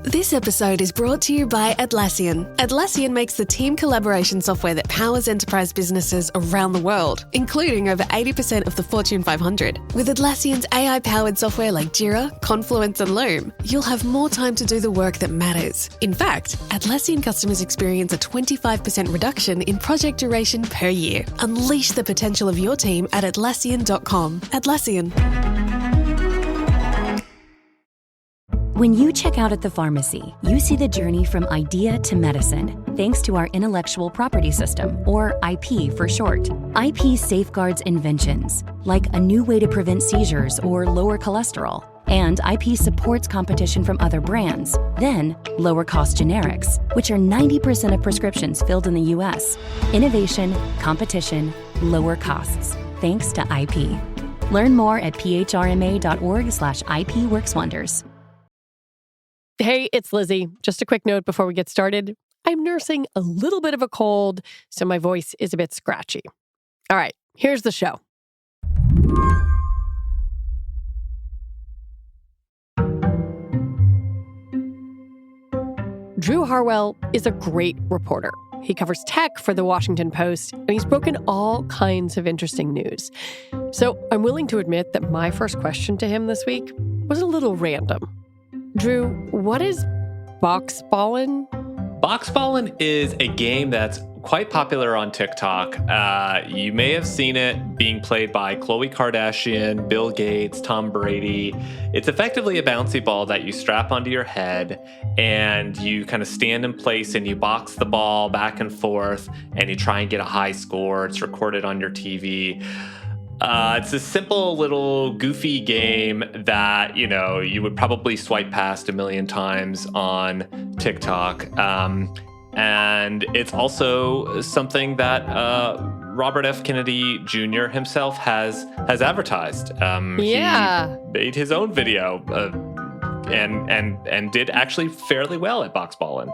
This episode is brought to you by Atlassian. Atlassian makes the team collaboration software that powers enterprise businesses around the world, including over 80% of the Fortune 500. With Atlassian's AI-powered software like Jira, Confluence, and Loom, you'll have more time to do the work that matters. In fact, Atlassian customers experience a 25% reduction in project duration per year. Unleash the potential of your team at Atlassian.com. Atlassian. When you check out at the pharmacy, you see the journey from idea to medicine, thanks to our intellectual property system, or IP for short. IP safeguards inventions, like a new way to prevent seizures or lower cholesterol. And IP supports competition from other brands, then lower cost generics, which are 90% of prescriptions filled in the US. Innovation, competition, lower costs, thanks to IP. Learn more at phrma.org/IPWorksWonders. Hey, it's Lizzie. Just a quick note before we get started. I'm nursing a little bit of a cold, so my voice is a bit scratchy. All right, here's the show. Drew Harwell is a great reporter. He covers tech for The Washington Post, and he's broken all kinds of interesting news. So I'm willing to admit that my first question to him this week was a little random. Drew, what is boxballin'? Boxballin' is a game that's quite popular on TikTok. You may have seen it being played by Khloe Kardashian, Bill Gates, Tom Brady. It's effectively a bouncy ball that you strap onto your head and you kind of stand in place and you box the ball back and forth and you try and get a high score. It's recorded on your TV. It's a simple little goofy game that, you would probably swipe past a million times on TikTok. And it's also something that Robert F. Kennedy Jr. himself has advertised. He made his own video and did actually fairly well at boxballin'.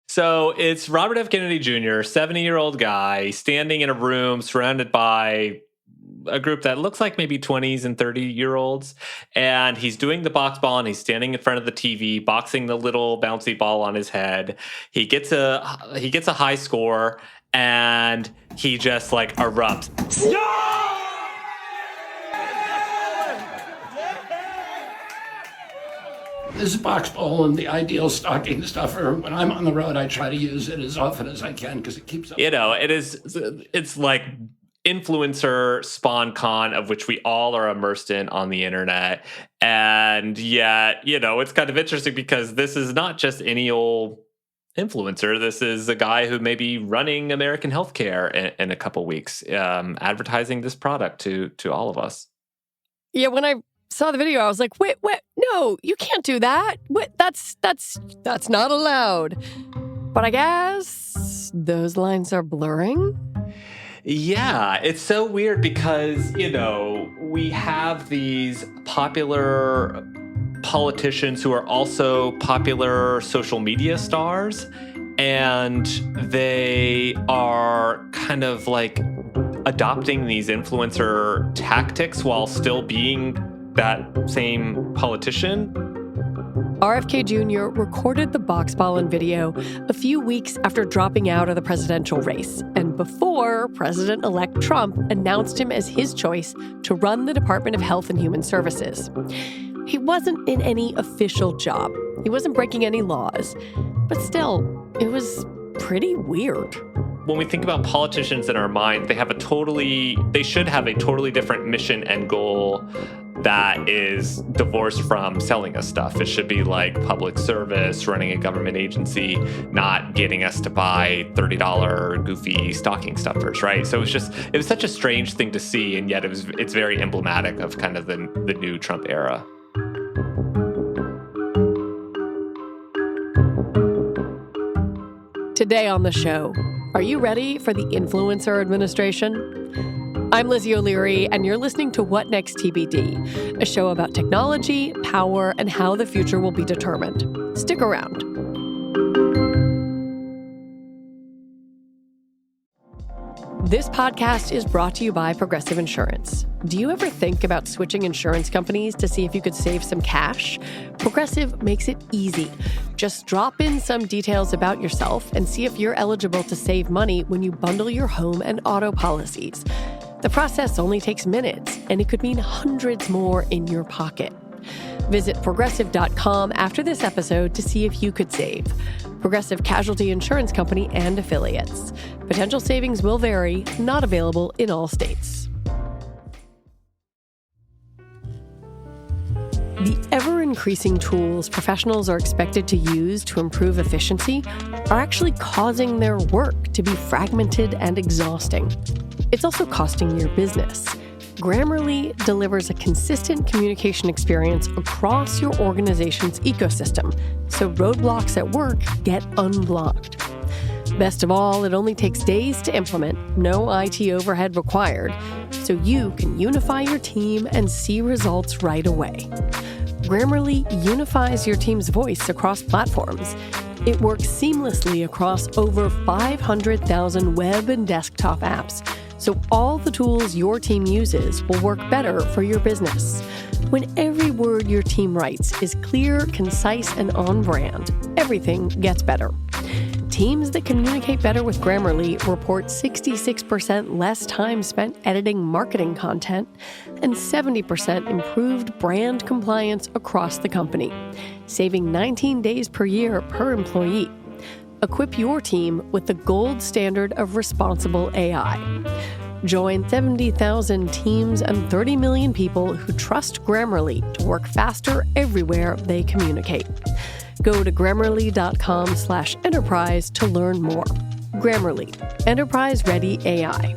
So it's Robert F. Kennedy Jr., 70-year-old guy, standing in a room surrounded by a group that looks like maybe 20s and 30-year-olds. And he's doing the box ball, and he's standing in front of the TV, boxing the little bouncy ball on his head. He gets a high score, and he just, erupts. This box ball and the ideal stocking stuffer. When I'm on the road, I try to use it as often as I can because it keeps up. It's like influencer spawn con, of which we all are immersed in on the internet. And yet, it's kind of interesting because this is not just any old influencer. This is a guy who may be running American healthcare in a couple weeks, advertising this product to all of us. Yeah, when I saw the video, I was like, wait, no, you can't do that. That's not allowed. But I guess those lines are blurring. Yeah, it's so weird because, we have these popular politicians who are also popular social media stars, and they are kind of adopting these influencer tactics while still being that same politician. RFK Jr. recorded the boxballin' video a few weeks after dropping out of the presidential race and before President-elect Trump announced him as his choice to run the Department of Health and Human Services. He wasn't in any official job. He wasn't breaking any laws. But still, it was pretty weird. When we think about politicians in our mind, they should have a totally different mission and goal that is divorced from selling us stuff. It should be like public service, running a government agency, not getting us to buy $30 goofy stocking stuffers, right? So it was such a strange thing to see, and yet it's very emblematic of kind of the new Trump era. Today on the show, are you ready for the influencer administration? I'm Lizzie O'Leary, and you're listening to What Next TBD, a show about technology, power, and how the future will be determined. Stick around. This podcast is brought to you by Progressive Insurance. Do you ever think about switching insurance companies to see if you could save some cash? Progressive makes it easy. Just drop in some details about yourself and see if you're eligible to save money when you bundle your home and auto policies. The process only takes minutes, and it could mean hundreds more in your pocket. Visit Progressive.com after this episode to see if you could save. Progressive Casualty Insurance Company and Affiliates. Potential savings will vary, not available in all states. The ever-increasing tools professionals are expected to use to improve efficiency are actually causing their work to be fragmented and exhausting. It's also costing your business. Grammarly delivers a consistent communication experience across your organization's ecosystem, so roadblocks at work get unblocked. Best of all, it only takes days to implement, no IT overhead required, so you can unify your team and see results right away. Grammarly unifies your team's voice across platforms. It works seamlessly across over 500,000 web and desktop apps, so all the tools your team uses will work better for your business. When every word your team writes is clear, concise, and on brand, everything gets better. Teams that communicate better with Grammarly report 66% less time spent editing marketing content and 70% improved brand compliance across the company, saving 19 days per year per employee. Equip your team with the gold standard of responsible AI. Join 70,000 teams and 30 million people who trust Grammarly to work faster everywhere they communicate. Go to Grammarly.com/enterprise to learn more. Grammarly, enterprise-ready AI.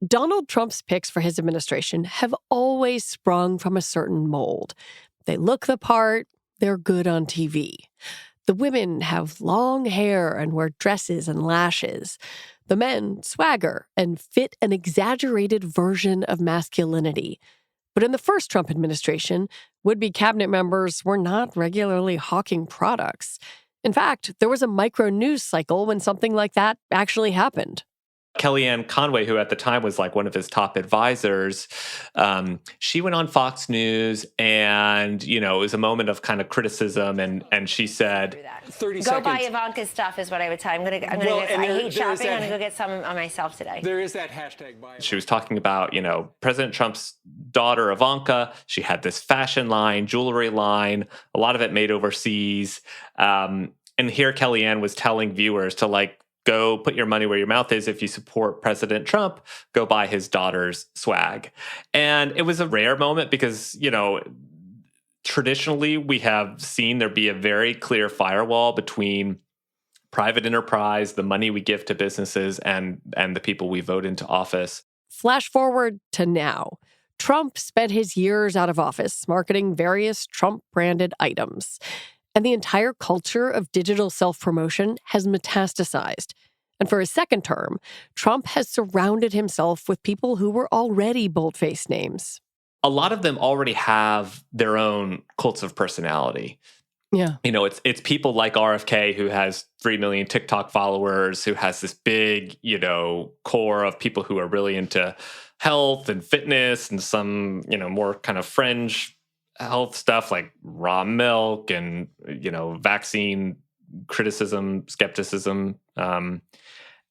Donald Trump's picks for his administration have always sprung from a certain mold. They look the part, they're good on TV. The women have long hair and wear dresses and lashes. The men swagger and fit an exaggerated version of masculinity. But in the first Trump administration, would-be cabinet members were not regularly hawking products. In fact, there was a micro-news cycle when something like that actually happened. Kellyanne Conway, who at the time was like one of his top advisors, she went on Fox News and, it was a moment of kind of criticism. And she said, 30 seconds. Go buy Ivanka's stuff is what I would tell you. I hate shopping. I'm going to go get some on myself today. There is that hashtag buy. She was talking about, President Trump's daughter, Ivanka. She had this fashion line, jewelry line, a lot of it made overseas. And here Kellyanne was telling viewers to go put your money where your mouth is. If you support President Trump, go buy his daughter's swag. And it was a rare moment because, traditionally we have seen there be a very clear firewall between private enterprise, the money we give to businesses, and the people we vote into office. Flash forward to now. Trump spent his years out of office marketing various Trump-branded items. And the entire culture of digital self-promotion has metastasized. And for his second term, Trump has surrounded himself with people who were already bold-faced names. A lot of them already have their own cults of personality. Yeah. It's people like RFK, who has 3 million TikTok followers, who has this big, core of people who are really into health and fitness and some, more kind of fringe health stuff like raw milk and, vaccine criticism, skepticism.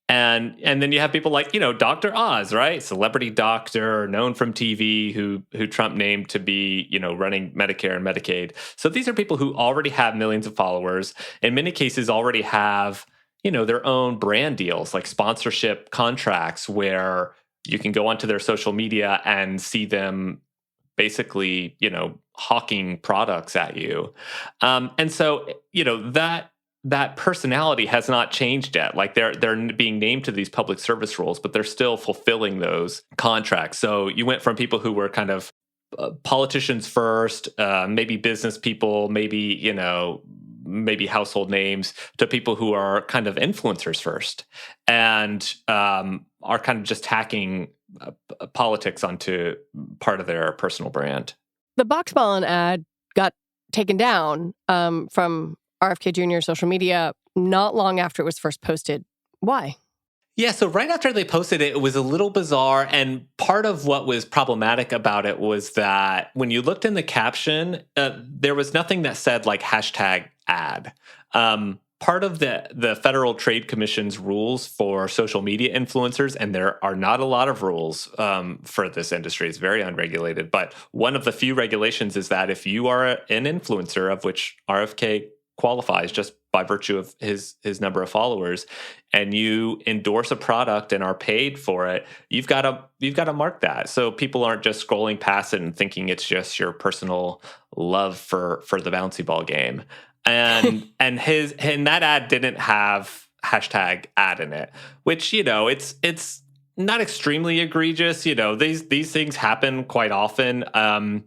And then you have people like, Dr. Oz, right? Celebrity doctor, known from TV, who Trump named to be, running Medicare and Medicaid. So these are people who already have millions of followers, in many cases already have, their own brand deals, like sponsorship contracts where you can go onto their social media and see them basically, hawking products at you. And so, that personality has not changed yet. Like they're being named to these public service roles, but they're still fulfilling those contracts. So you went from people who were kind of politicians first, maybe business people, maybe household names, to people who are kind of influencers first and are kind of just hacking politics onto part of their personal brand. The box ballon ad got taken down from RFK Jr. social media not long after it was first posted. Why? Yeah, so right after they posted it, it was a little bizarre. And part of what was problematic about it was that when you looked in the caption, there was nothing that said like hashtag ad. Part of the Federal Trade Commission's rules for social media influencers, and there are not a lot of rules for this industry, it's very unregulated, but one of the few regulations is that if you are an influencer, of which RFK qualifies just by virtue of his number of followers, and you endorse a product and are paid for it, you've got to mark that so people aren't just scrolling past it and thinking it's just your personal love for the bouncy ball game. And and that ad didn't have hashtag ad in it, which it's not extremely egregious. These things happen quite often.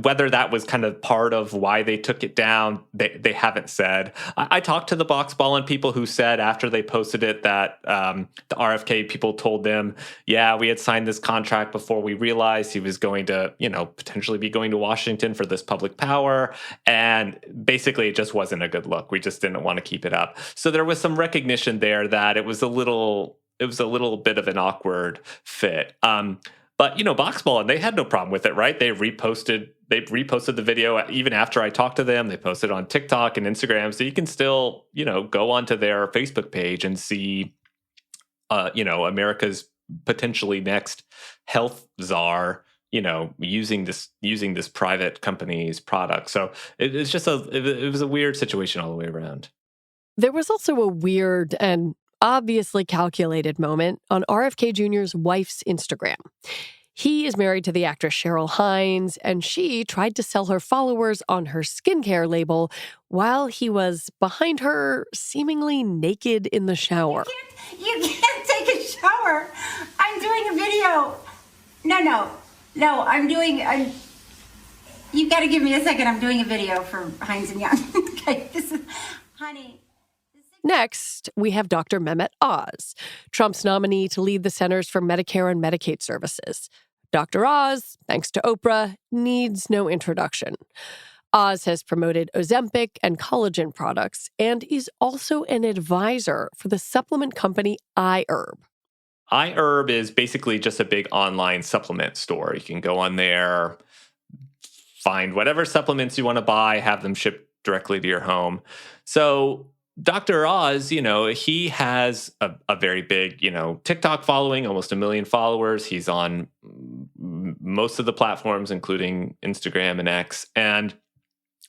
Whether that was kind of part of why they took it down, they haven't said. I talked to the Box Ballin' people who said after they posted it that the RFK people told them, yeah, we had signed this contract before we realized he was going to, potentially be going to Washington for this public power. And basically it just wasn't a good look. We just didn't want to keep it up. So there was some recognition there that it was a little bit of an awkward fit. But Box Ballin', they had no problem with it, right? They reposted the video even after I talked to them. They posted on TikTok and Instagram, so you can still, go onto their Facebook page and see, America's potentially next health czar, using this private company's product. So it was a weird situation all the way around. There was also a weird and obviously calculated moment on RFK Jr.'s wife's Instagram. He is married to the actress Cheryl Hines, and she tried to sell her followers on her skincare label while he was behind her, seemingly naked in the shower. You can't take a shower. I'm doing a video. No, you got to give me a second. I'm doing a video for Hines and Young. Okay, honey. Next, we have Dr. Mehmet Oz, Trump's nominee to lead the Centers for Medicare and Medicaid Services. Dr. Oz, thanks to Oprah, needs no introduction. Oz has promoted Ozempic and collagen products and is also an advisor for the supplement company iHerb. iHerb is basically just a big online supplement store. You can go on there, find whatever supplements you want to buy, have them shipped directly to your home. So Dr. Oz, he has a very big, TikTok following, almost 1 million followers. He's on most of the platforms, including Instagram and X. And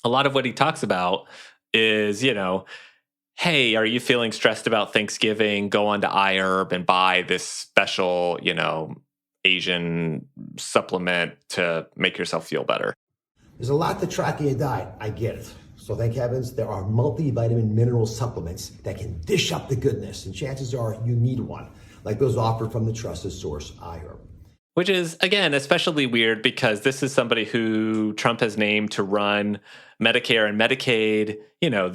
a lot of what he talks about is, hey, are you feeling stressed about Thanksgiving? Go on to iHerb and buy this special, Asian supplement to make yourself feel better. There's a lot to track in your diet. I get it. So thank heavens there are multivitamin mineral supplements that can dish up the goodness, and chances are you need one, like those offered from the trusted source, iHerb. Which is, again, especially weird because this is somebody who Trump has named to run Medicare and Medicaid.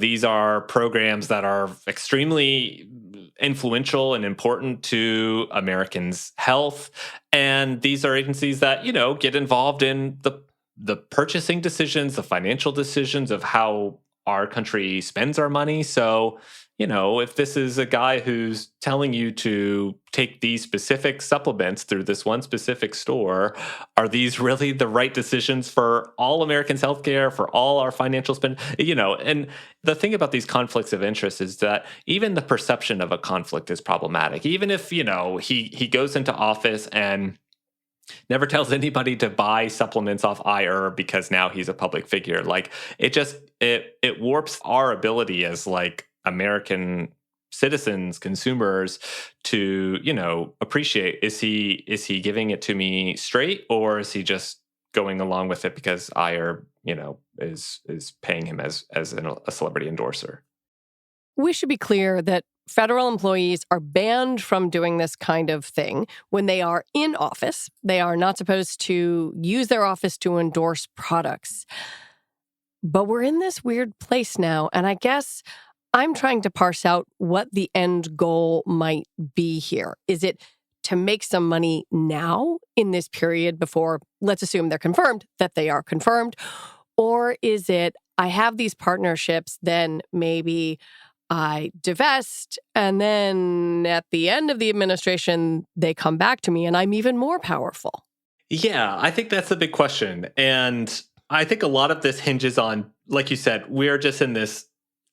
These are programs that are extremely influential and important to Americans' health. And these are agencies that, get involved in the purchasing decisions, the financial decisions of how our country spends our money. So, if this is a guy who's telling you to take these specific supplements through this one specific store, are these really the right decisions for all Americans' healthcare, for all our financial spend? And the thing about these conflicts of interest is that even the perception of a conflict is problematic. Even if, he goes into office and never tells anybody to buy supplements off iHerb because now he's a public figure. Like it warps our ability as like American citizens, consumers to, appreciate, is he giving it to me straight, or is he just going along with it because iHerb, is paying him as a celebrity endorser? We should be clear that federal employees are banned from doing this kind of thing when they are in office. They are not supposed to use their office to endorse products. But we're in this weird place now, and I guess I'm trying to parse out what the end goal might be here. Is it to make some money now in this period before, let's assume they're confirmed, that they are confirmed? Or is it, I have these partnerships, then maybe I divest, and then at the end of the administration, they come back to me and I'm even more powerful? Yeah, I think that's the big question. And I think a lot of this hinges on, like you said, we're just in this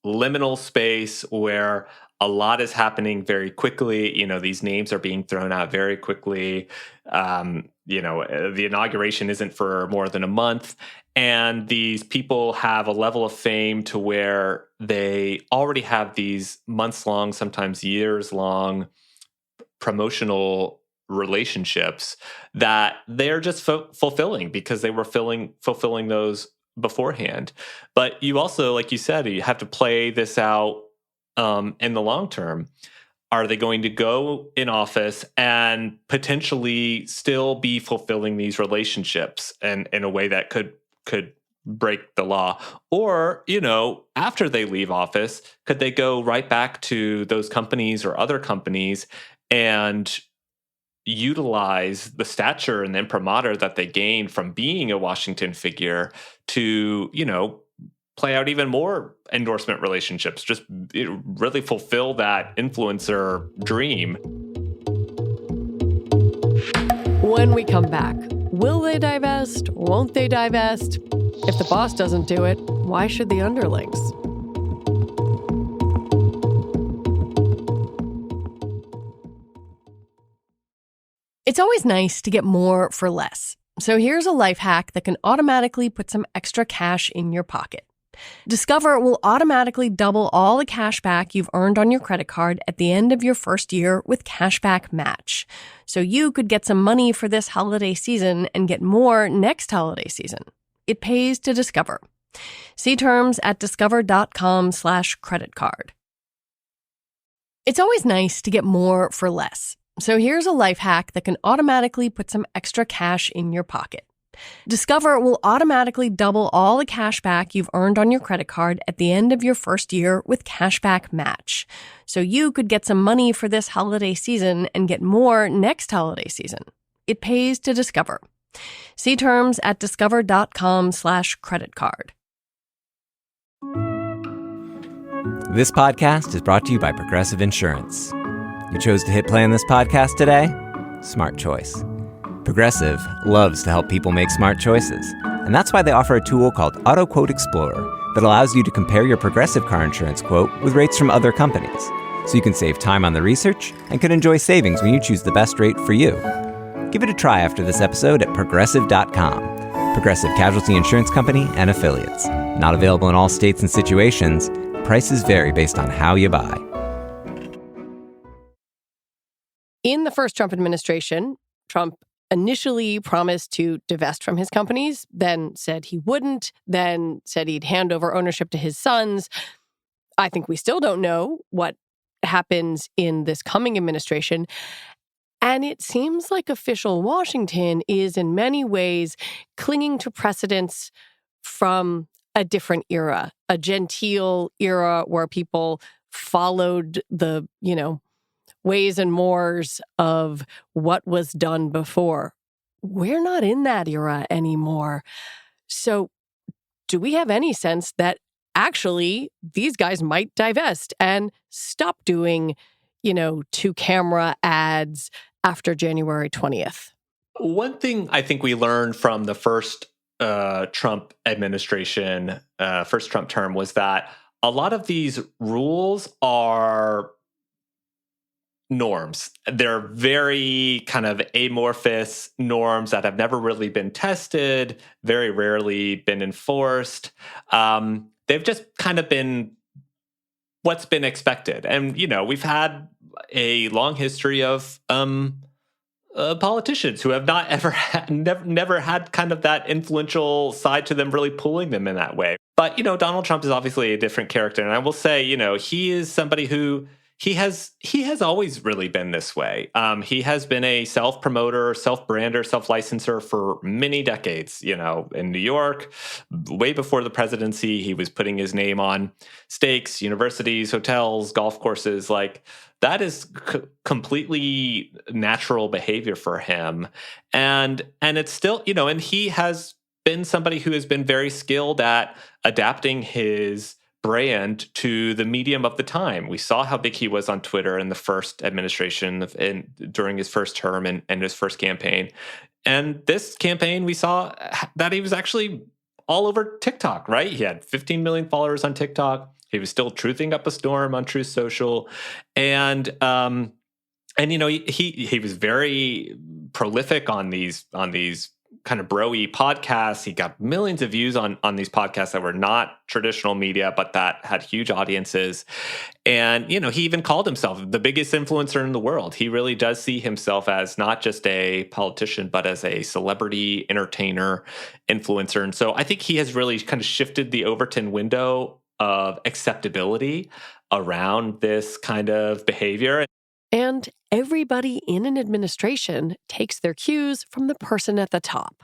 liminal space where a lot is happening very quickly. These names are being thrown out very quickly. The inauguration isn't for more than a month. And these people have a level of fame to where they already have these months-long, sometimes years-long promotional relationships that they're just fulfilling because they were fulfilling those beforehand. But you also, like you said, you have to play this out in the long term. Are they going to go in office and potentially still be fulfilling these relationships and in a way that could break the law? Or, after they leave office, could they go right back to those companies or other companies and utilize the stature and the imprimatur that they gained from being a Washington figure to, play out even more endorsement relationships, just really fulfill that influencer dream? When we come back, will they divest? Won't they divest? If the boss doesn't do it, why should the underlings? It's always nice to get more for less. So here's a life hack that can automatically put some extra cash in your pocket. Discover will automatically double all the cash back you've earned on your credit card at the end of your first year with Cashback Match. So you could get some money for this holiday season and get more next holiday season. It pays to Discover. See terms at discover.com/creditcard. It's always nice to get more for less. So here's a life hack that can automatically put some extra cash in your pocket. Discover will automatically double all the cash back you've earned on your credit card at the end of your first year with Cashback Match. So you could get some money for this holiday season and get more next holiday season. It pays to Discover. See terms at discover.com/creditcard. This podcast is brought to you by Progressive Insurance. You chose to hit play on this podcast today? Smart choice. Progressive loves to help people make smart choices, and that's why they offer a tool called Auto Quote Explorer that allows you to compare your Progressive car insurance quote with rates from other companies, so you can save time on the research and can enjoy savings when you choose the best rate for you. Give it a try after this episode at Progressive.com. Progressive Casualty Insurance Company and Affiliates. Not available in all states and situations. Prices vary based on how you buy. In the first Trump administration, Trump initially promised to divest from his companies, then said he wouldn't, then said he'd hand over ownership to his sons. I think we still don't know what happens in this coming administration. And it seems like official Washington is in many ways clinging to precedents from a different era, a genteel era where people followed the, ways and mores of what was done before. We're not in that era anymore. So do we have any sense that actually these guys might divest and stop doing, to-camera ads after January 20th? One thing I think we learned from the first Trump administration, first Trump term, was that a lot of these rules are norms. They're very kind of amorphous norms that have never really been tested, very rarely been enforced. They've just kind of been what's been expected. And, we've had a long history of politicians who have not ever never had kind of that influential side to them really pulling them in that way. But, Donald Trump is obviously a different character. And I will say, he is somebody who He has always really been this way. He has been a self-promoter, self-brander, self-licenser for many decades. In New York, way before the presidency, he was putting his name on steaks, universities, hotels, golf courses. Like, that is completely natural behavior for him. And it's still, and he has been somebody who has been very skilled at adapting his brand to the medium of the time. We saw how big he was on Twitter in the first administration during his first term and his first campaign. And this campaign, we saw that he was actually all over TikTok, right? He had 15 million followers on TikTok. He was still truthing up a storm on Truth Social. And you know, he was very prolific on these kind of bro-y podcasts. He got millions of views on these podcasts that were not traditional media, but that had huge audiences. And, you know, he even called himself the biggest influencer in the world. He really does see himself as not just a politician, but as a celebrity, entertainer, influencer. And so I think he has really kind of shifted the Overton window of acceptability around this kind of behavior. And everybody in an administration takes their cues from the person at the top.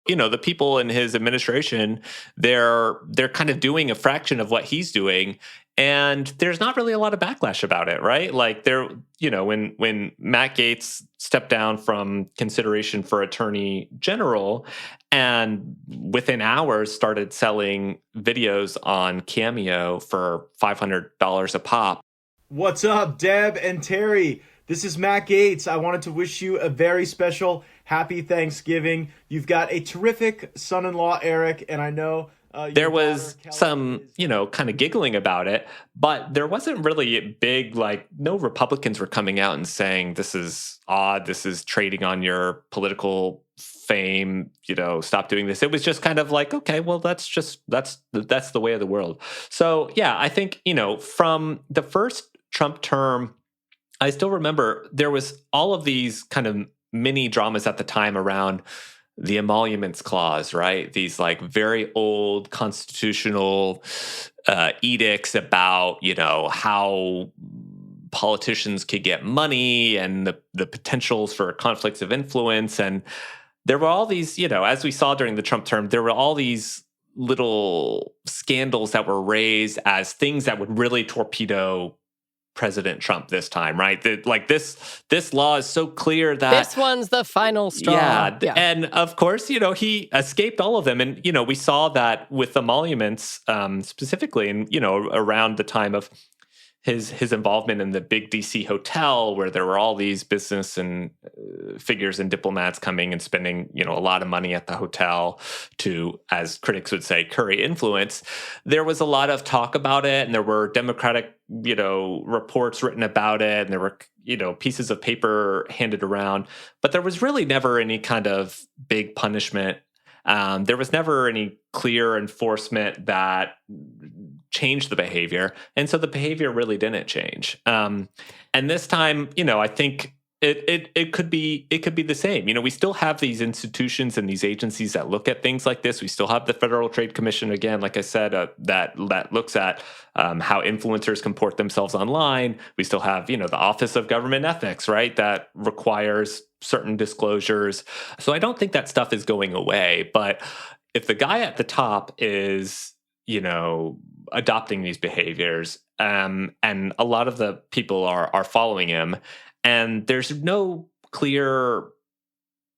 You know, the people in his administration, they're kind of doing a fraction of what he's doing, and there's not really a lot of backlash about it, right? Like you know, when Matt Gaetz stepped down from consideration for attorney general and within hours started selling videos on Cameo for $500 a pop. What's up, Deb and Terry? This is Matt Gaetz. I wanted to wish you a very special happy Thanksgiving. You've got a terrific son-in-law, Eric, and I know there was some, you know, kind of giggling about it, but there wasn't really big, like, no Republicans were coming out and saying, this is odd, this is trading on your political fame, you know, stop doing this. It was just kind of like, okay, well, that's the way of the world. So, yeah, I think, you know, from the first Trump term, I still remember there was all of these kind of mini dramas at the time around the emoluments clause, right? These like very old constitutional edicts about, you know, how politicians could get money and the potentials for conflicts of influence. And there were all these, you know, as we saw during the Trump term, there were all these little scandals that were raised as things that would really torpedo President Trump this time, right? This law is so clear that this one's the final straw. Yeah. And of course, you know, he escaped all of them. And, you know, we saw that with emoluments specifically, and, you know, around the time of his involvement in the big DC hotel, where there were all these business and figures and diplomats coming and spending, you know, a lot of money at the hotel to, as critics would say, curry influence. There was a lot of talk about it, and there were Democratic, you know, reports written about it, and there were, you know, pieces of paper handed around, but there was really never any kind of big punishment. There was never any clear enforcement that changed the behavior. And so the behavior really didn't change. And this time, you know, I think it could be the same. You know, we still have these institutions and these agencies that look at things like this. We still have the Federal Trade Commission, again, like I said, that looks at how influencers comport themselves online. We still have, you know, the Office of Government Ethics, right, that requires certain disclosures. So I don't think that stuff is going away. But if the guy at the top is, you know, adopting these behaviors, and a lot of the people are following him, and there's no clear,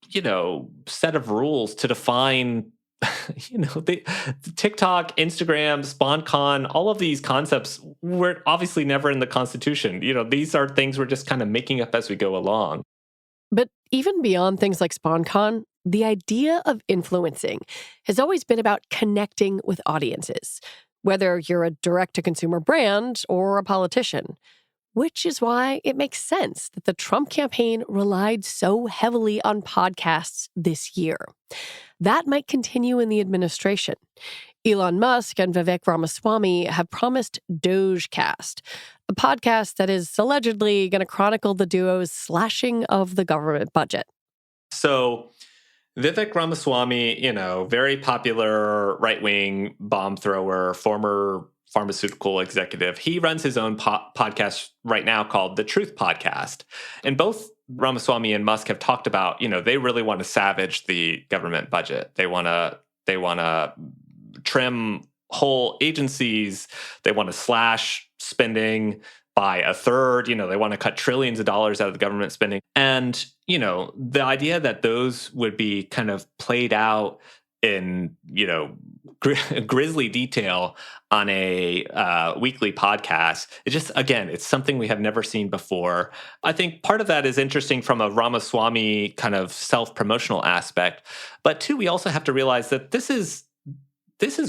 you know, set of rules to define, you know, the TikTok, Instagram, SponCon, all of these concepts were obviously never in the Constitution. You know, these are things we're just kind of making up as we go along. But even beyond things like SponCon, the idea of influencing has always been about connecting with audiences, whether you're a direct-to-consumer brand or a politician, which is why it makes sense that the Trump campaign relied so heavily on podcasts this year. That might continue in the administration. Elon Musk and Vivek Ramaswamy have promised Dogecast, a podcast that is allegedly going to chronicle the duo's slashing of the government budget. So Vivek Ramaswamy, you know, very popular right-wing bomb thrower, former pharmaceutical executive. He runs his own podcast right now called The Truth Podcast. And both Ramaswamy and Musk have talked about, you know, they really want to savage the government budget. They want to trim whole agencies. They want to slash spending by a third. You know, they want to cut trillions of dollars out of the government spending. And, you know, the idea that those would be kind of played out in, you know, grisly detail on a weekly podcast. It just, again, it's something we have never seen before. I think part of that is interesting from a Ramaswamy kind of self-promotional aspect. But two, we also have to realize that this is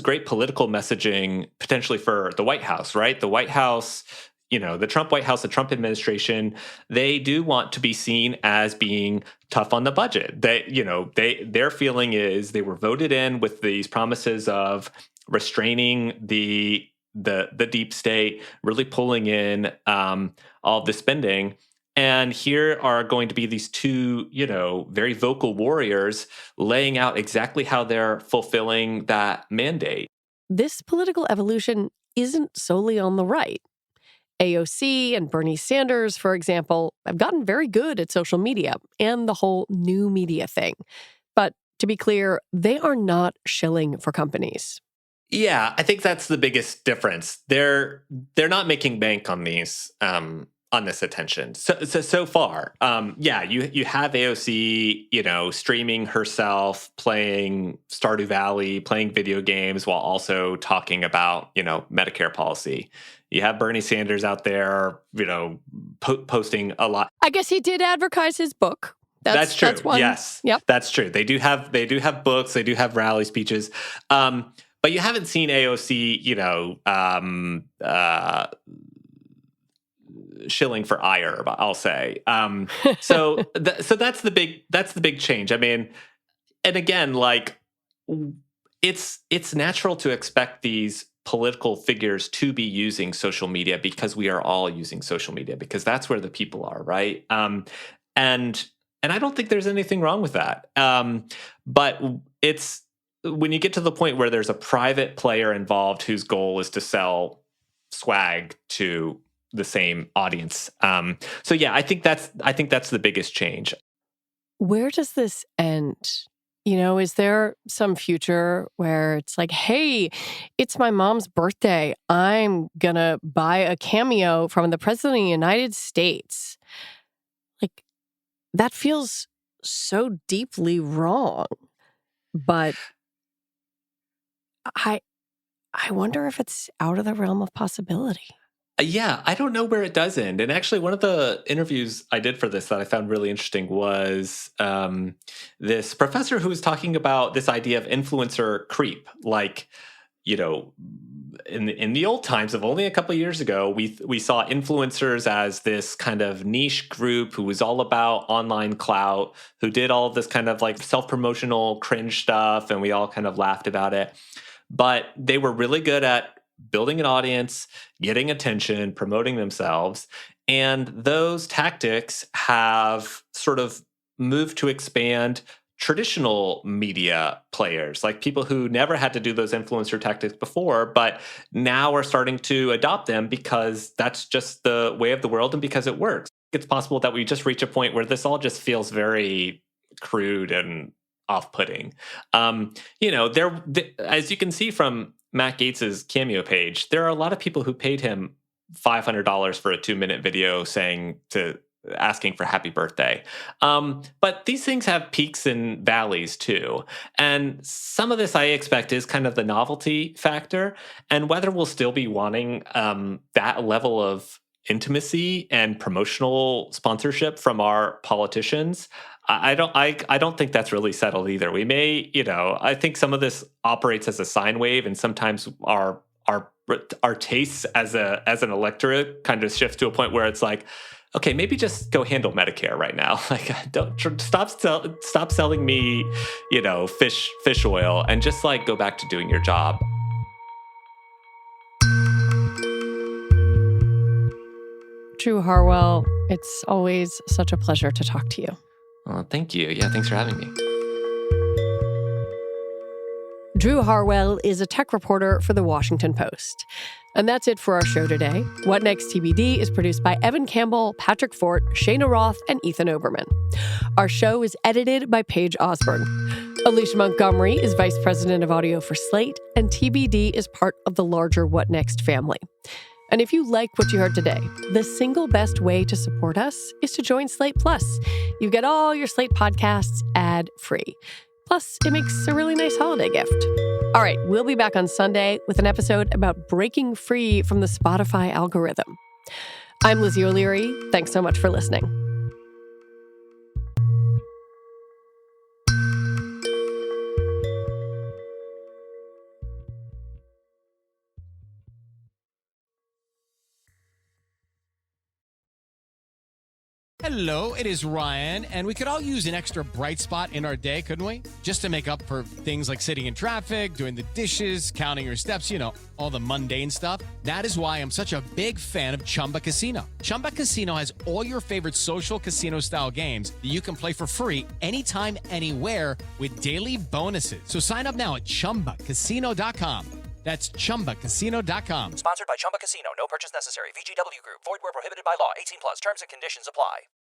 great political messaging potentially for the White House, right? The White House, the Trump White House, the Trump administration, they do want to be seen as being tough on the budget. Their feeling is they were voted in with these promises of restraining the deep state, really pulling in all the spending. And here are going to be these two, very vocal warriors laying out exactly how they're fulfilling that mandate. This political evolution isn't solely on the right. AOC and Bernie Sanders, for example, have gotten very good at social media and the whole new media thing. But to be clear, they are not shilling for companies. Yeah, I think that's the biggest difference. They're not making bank on these on this attention so far. You have AOC, streaming herself, playing Stardew Valley, playing video games while also talking about Medicare policy. You have Bernie Sanders out there, posting a lot. I guess he did advertise his book. That's true. That's one. Yes, yep. That's true. They do have books. They do have rally speeches. But you haven't seen AOC, shilling for ire, I'll say. So that's the big change. I mean, and again, it's natural to expect these political figures to be using social media because we are all using social media because that's where the people are, right? And I don't think there's anything wrong with that. But it's when you get to the point where there's a private player involved whose goal is to sell swag to the same audience. So yeah, I think that's the biggest change. Where does this end? Is there some future where it's like, hey, it's my mom's birthday. I'm gonna buy a cameo from the President of the United States. That feels so deeply wrong. But I wonder if it's out of the realm of possibility. Yeah, I don't know where it does end. And actually, one of the interviews I did for this that I found really interesting was this professor who was talking about this idea of influencer creep. In the old times of only a couple of years ago, we saw influencers as this kind of niche group who was all about online clout, who did all of this kind of self-promotional cringe stuff, and we all kind of laughed about it. But they were really good at building an audience, getting attention, promoting themselves. And those tactics have sort of moved to expand traditional media players, like people who never had to do those influencer tactics before, but now are starting to adopt them because that's just the way of the world and because it works. It's possible that we just reach a point where this all just feels very crude and off-putting. As you can see from Matt Gaetz's Cameo page, there are a lot of people who paid him $500 for a 2-minute video asking for happy birthday. But these things have peaks and valleys too. And some of this I expect is kind of the novelty factor, and whether we'll still be wanting that level of intimacy and promotional sponsorship from our politicians. I don't think that's really settled either. We may, I think some of this operates as a sine wave, and sometimes our tastes as an electorate kind of shifts to a point where it's like, okay, maybe just go handle Medicare right now. Don't stop selling me, fish oil, and just go back to doing your job. Drew Harwell, it's always such a pleasure to talk to you. Thank you. Yeah, thanks for having me. Drew Harwell is a tech reporter for The Washington Post. And that's it for our show today. What Next TBD is produced by Evan Campbell, Patrick Fort, Shayna Roth, and Ethan Oberman. Our show is edited by Paige Osborne. Alicia Montgomery is Vice President of Audio for Slate, and TBD is part of the larger What Next family. And if you like what you heard today, the single best way to support us is to join Slate Plus. You get all your Slate podcasts ad-free. Plus, it makes a really nice holiday gift. All right, we'll be back on Sunday with an episode about breaking free from the Spotify algorithm. I'm Lizzie O'Leary. Thanks so much for listening. Hello, it is Ryan, and we could all use an extra bright spot in our day, couldn't we? Just to make up for things like sitting in traffic, doing the dishes, counting your steps, you know, all the mundane stuff. That is why I'm such a big fan of Chumba Casino. Chumba Casino has all your favorite social casino-style games that you can play for free anytime, anywhere with daily bonuses. So sign up now at ChumbaCasino.com. That's ChumbaCasino.com. Sponsored by Chumba Casino. No purchase necessary. VGW Group. Void where prohibited by law. 18+. Terms and conditions apply.